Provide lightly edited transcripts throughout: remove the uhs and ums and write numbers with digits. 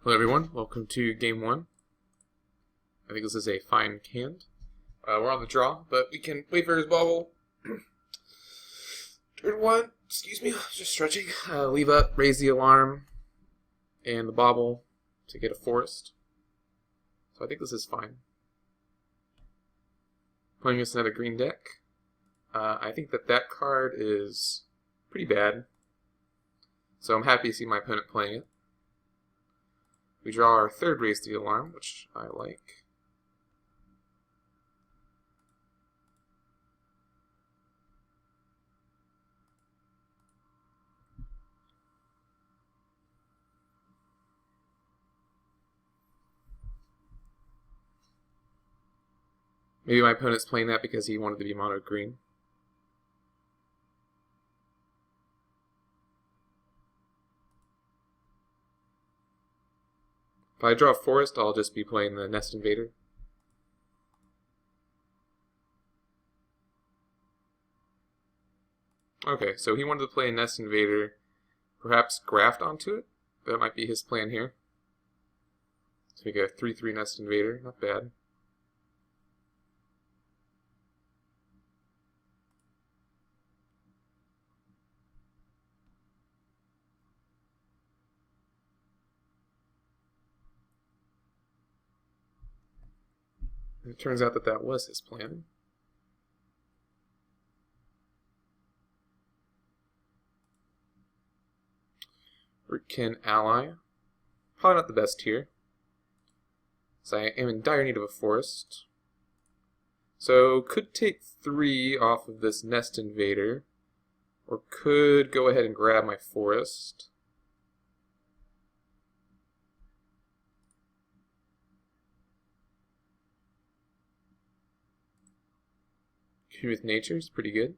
Hello everyone, welcome to game one. I think this is a fine hand. We're on the draw, but we can wait for his bobble. Turn one, excuse me, just stretching. Leave up, raise the alarm, and the bobble to get a forest. So I think this is fine. Playing us another green deck. I think that card is pretty bad. So I'm happy to see my opponent playing it. We draw our third raise the alarm, which I like. Maybe my opponent's playing that because he wanted to be mono green. If I draw a forest, I'll just be playing the Nest Invader. Okay, so he wanted to play a Nest Invader, perhaps graft onto it. That might be his plan here. So we get a 3/3 Nest Invader, not bad. And it turns out that was his plan. Rootkin ally. Probably not the best here, so I am in dire need of a forest. So could take 3 off of this Nest Invader, or could go ahead and grab my forest. With nature is pretty good.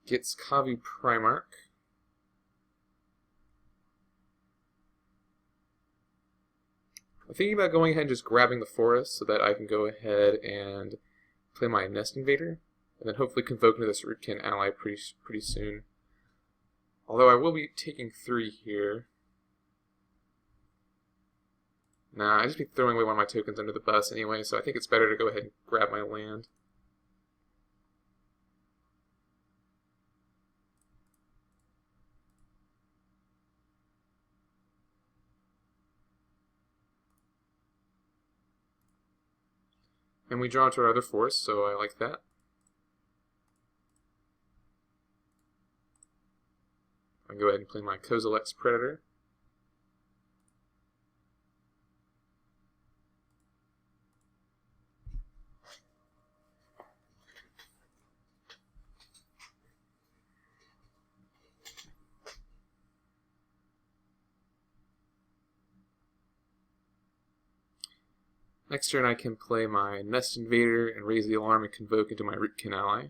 Gets Kavi Primarch. I'm thinking about going ahead and just grabbing the forest so that I can go ahead and play my Nest Invader, and then hopefully convoke into this Rootkin ally pretty soon. Although I will be taking 3 here. Nah, I'd just be throwing away one of my tokens under the bus anyway, so I think it's better to go ahead and grab my land. And we draw to our other forest, so I like that. I can go ahead and play my Kozilek's Predator. Next turn I can play my Nest Invader and raise the alarm and convoke into my Rootkin ally.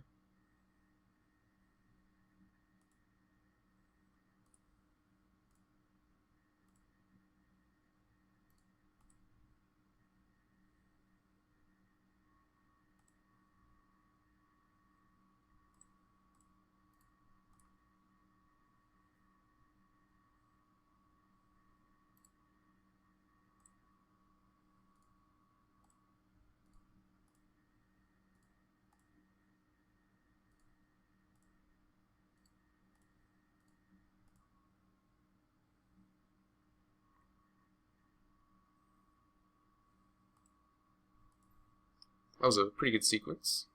That was a pretty good sequence.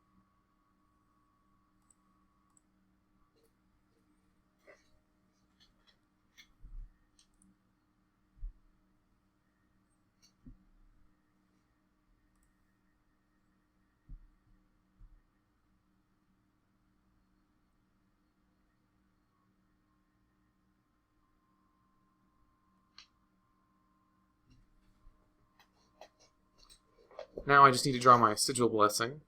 Now I just need to draw my Sigil Blessing.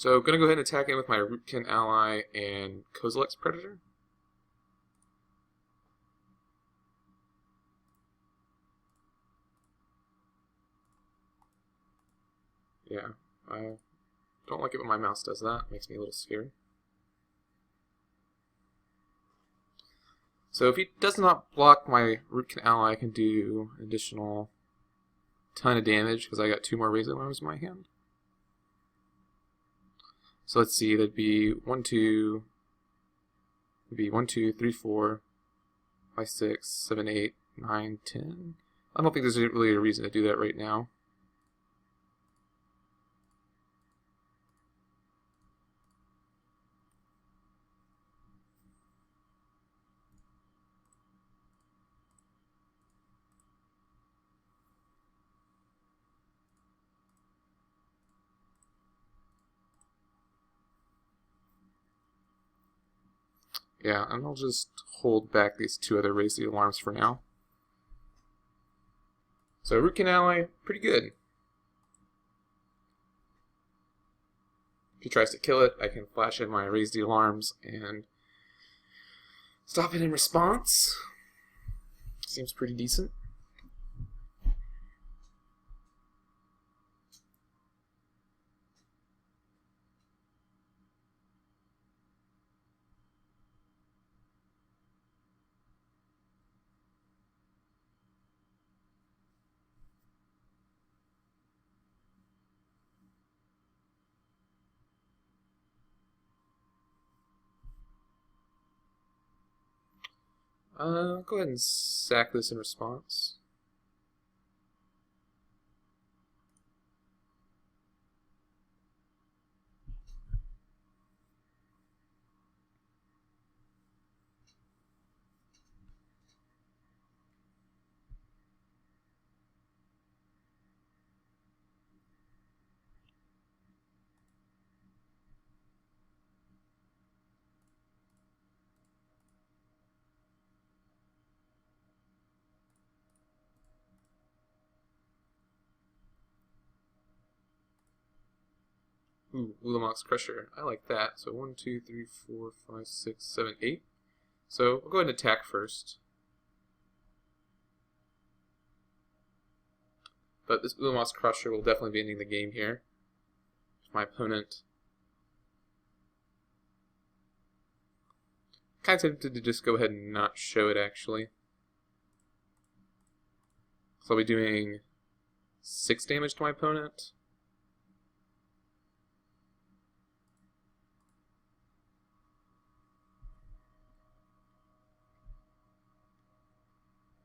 So I'm going to go ahead and attack in with my Rootkin ally and Kozilek's Predator. Yeah, I don't like it when my mouse does that. It makes me a little scared. So if he does not block my Rootkin ally, I can do an additional ton of damage because I got 2 more Razor Alarms in my hand. So let's see, that'd be 1, 2, 3, 4, 5, 6, 7, 8, 9, 10. I don't think there's really a reason to do that right now. Yeah, and I'll just hold back these 2 other Raise the Alarms for now. So Rootkin ally, pretty good. If he tries to kill it, I can flash in my Raise the Alarms and stop it in response. Seems pretty decent. Go ahead and sack this in response. Ooh, Ulamog's Crusher. I like that. So 1, 2, 3, 4, 5, 6, 7, 8. So I'll go ahead and attack first. But this Ulamog's Crusher will definitely be ending the game here. My opponent kind of tempted to just go ahead and not show it actually. So I'll be doing 6 damage to my opponent.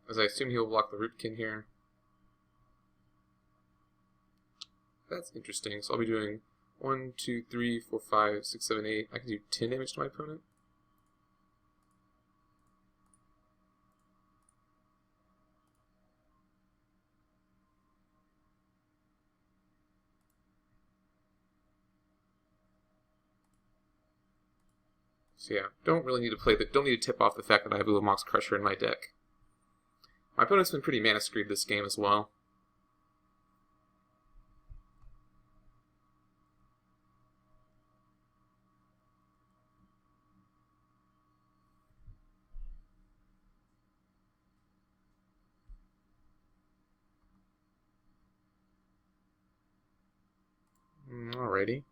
As I assume he will block the Rootkin here. That's interesting. So I'll be doing 1, 2, 3, 4, 5, 6, 7, 8. I can do 10 damage to my opponent. So yeah, don't really need to don't need to tip off the fact that I have Ulamog's Crusher in my deck. My opponent's been pretty mana screwed this game as well. Alrighty.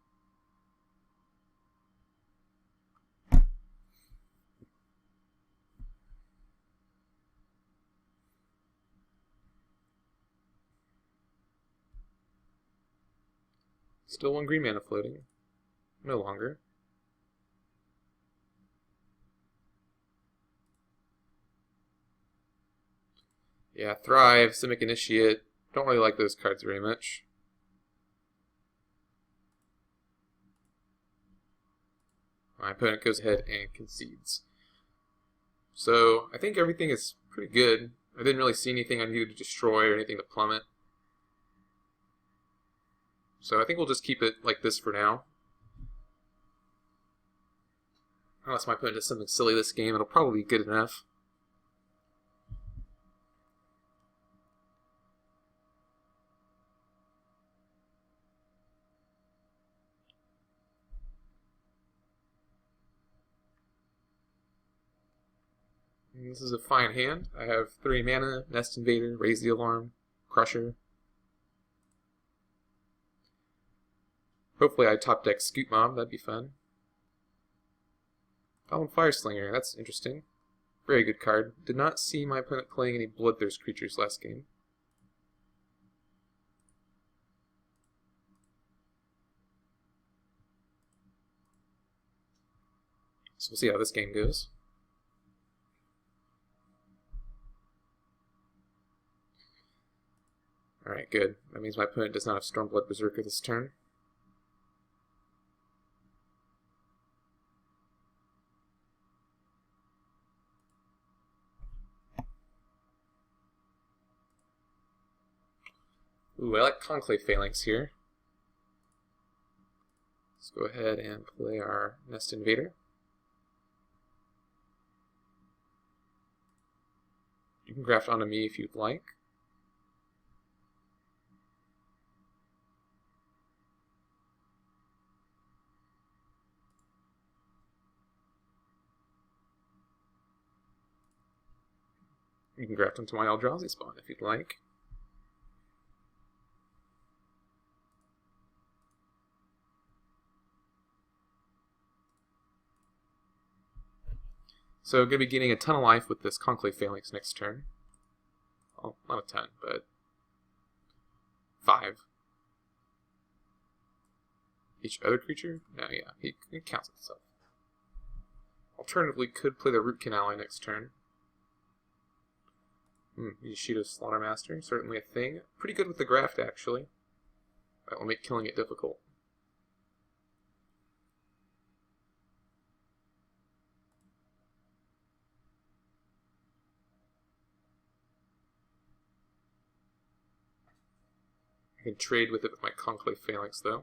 Still 1 green mana floating. No longer. Yeah, Thrive, Simic Initiate. Don't really like those cards very much. My opponent goes ahead and concedes. So I think everything is pretty good. I didn't really see anything I needed to destroy or anything to plummet. So I think we'll just keep it like this for now. Unless my opponent does something silly this game, it'll probably be good enough. And this is a fine hand. I have 3 mana, Nest Invader, Raise the Alarm, Crusher. Hopefully I top deck Scoot Mob, that'd be fun. Goblin Fireslinger, that's interesting. Very good card. Did not see my opponent playing any Bloodthirst creatures last game. So we'll see how this game goes. Alright, good. That means my opponent does not have Stormblood Berserker this turn. Ooh, I like Conclave Phalanx here. Let's go ahead and play our Nest Invader. You can graft onto me if you'd like. You can graft onto my Eldrazi spawn if you'd like. So going to be getting a ton of life with this Conclave Phalanx next turn. Well, not a ton, but 5. Each other creature? No, yeah, he counts itself. Alternatively, could play the Rootkin Ally next turn. Yoshido Slaughtermaster, certainly a thing. Pretty good with the graft, actually. That will make killing it difficult. I can trade with it with my Conclave Phalanx, though.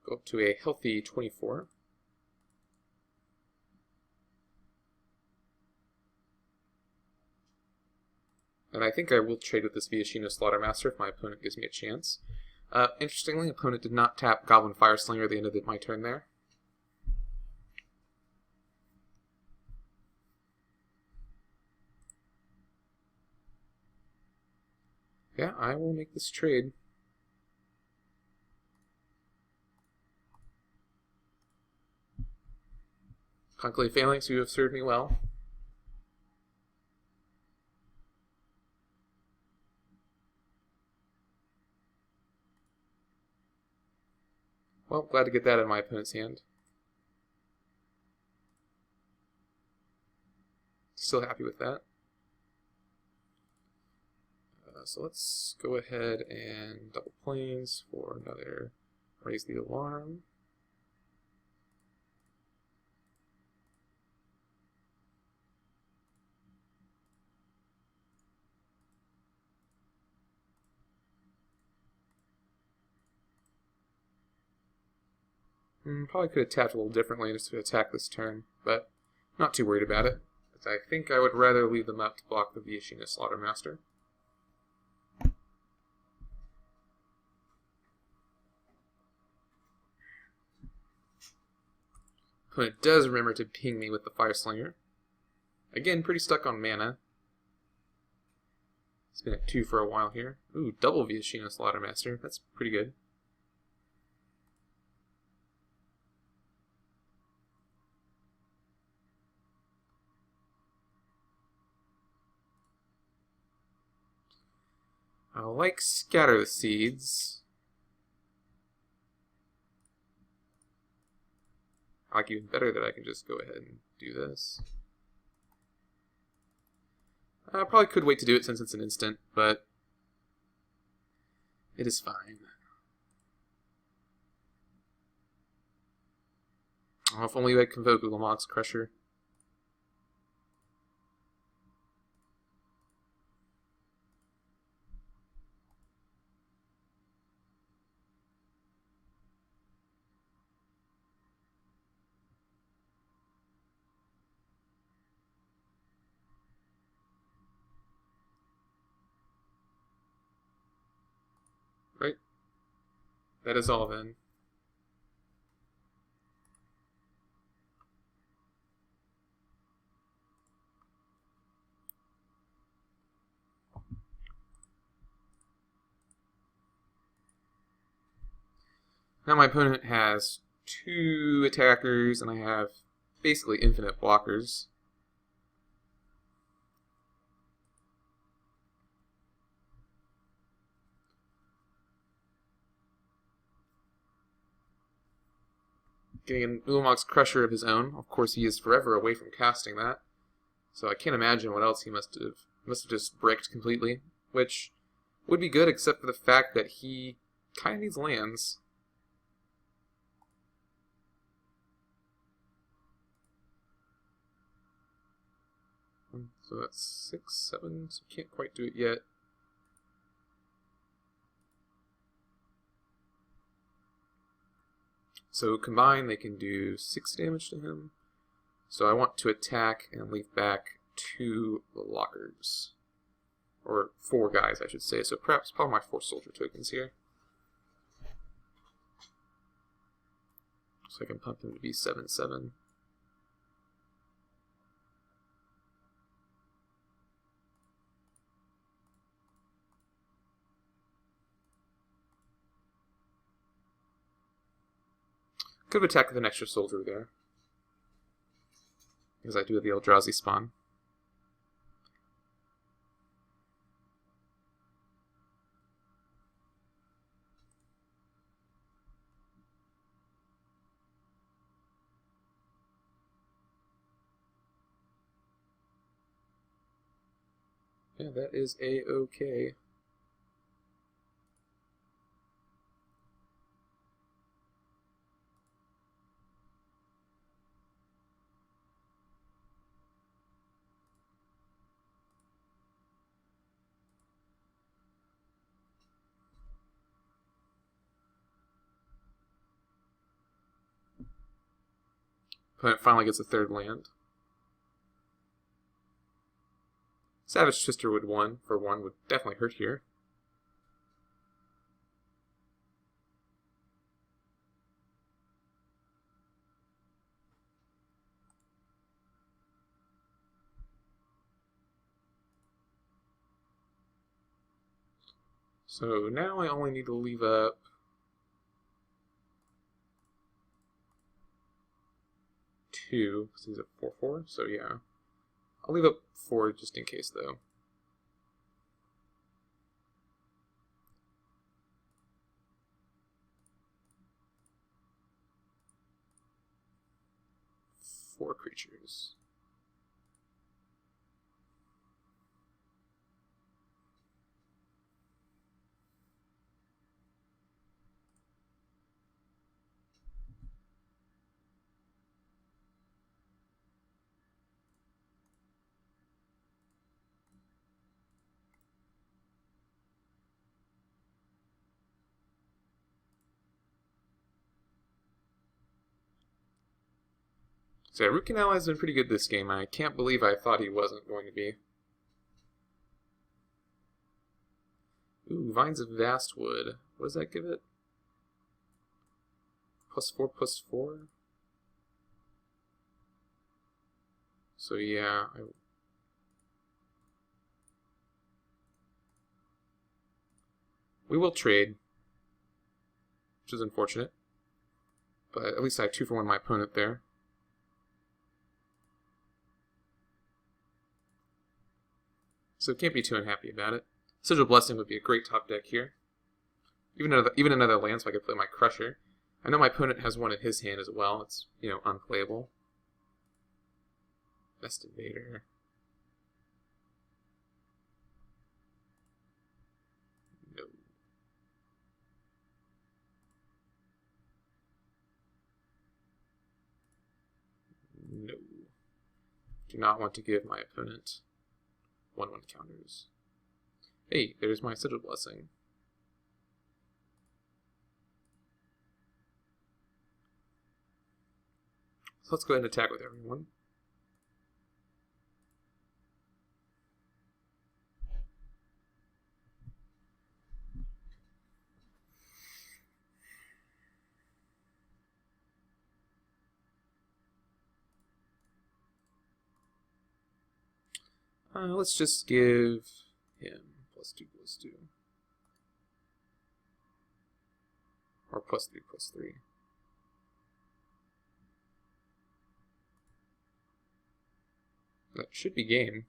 Go up to a healthy 24. And I think I will trade with this Viashino Slaughtermaster if my opponent gives me a chance. Interestingly, opponent did not tap Goblin Fireslinger at the end of my turn there. Yeah, I will make this trade. Conclave Phalanx, you have served me well. Well, glad to get that in my opponent's hand. Still happy with that. So let's go ahead and double planes for another Raise the Alarm. Probably could have tapped a little differently just to attack this turn, but not too worried about it. Because I think I would rather leave them up to block the Viashino Slaughtermaster. Opponent does remember to ping me with the Fireslinger. Again, pretty stuck on mana. It's been at 2 for a while here. Ooh, double Viashino Slaughtermaster. That's pretty good. I like Scatter the Seeds. I like even better that I can just go ahead and do this. I probably could wait to do it since it's an instant, but it is fine. Oh, if only I can convoke Lamont's Crusher. That is all then. Now my opponent has 2 attackers, and I have basically infinite blockers. Getting an Ulamog's Crusher of his own. Of course, he is forever away from casting that. So I can't imagine what else he must have just bricked completely, which would be good except for the fact that he kind of needs lands. So that's 6, 7, so can't quite do it yet. So combined, they can do 6 damage to him. So I want to attack and leave back 2 lockers. Or 4 guys, I should say. So perhaps probably my 4 soldier tokens here. So I can pump him to be 7/7. Could have attacked with an extra soldier there, because I do have the Eldrazi spawn. Yeah, that is a-okay. Opponent finally gets a 3rd land. Savage Twister would 1 for 1 would definitely hurt here. So now I only need to leave up 2, because he's at 4/4, so yeah. I'll leave up 4 just in case, though. Four creatures. So yeah, Root Canal has been pretty good this game. I can't believe I thought he wasn't going to be. Ooh, Vines of Vastwood. What does that give it? +4/+4? So yeah, we will trade, which is unfortunate. But at least I have 2 for 1 my opponent there. So can't be too unhappy about it. Sigil Blessing would be a great top deck here. Even another land, so I could play my Crusher. I know my opponent has one in his hand as well. It's, unplayable. Best Invader. No. No. Do not want to give my opponent 1/1 counters. Hey, there's my Sigil Blessing. So let's go ahead and attack with everyone. Let's just give him +2/+2. Or +3/+3. That should be game.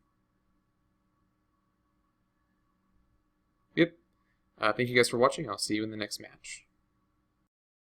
Yep. Thank you guys for watching. I'll see you in the next match.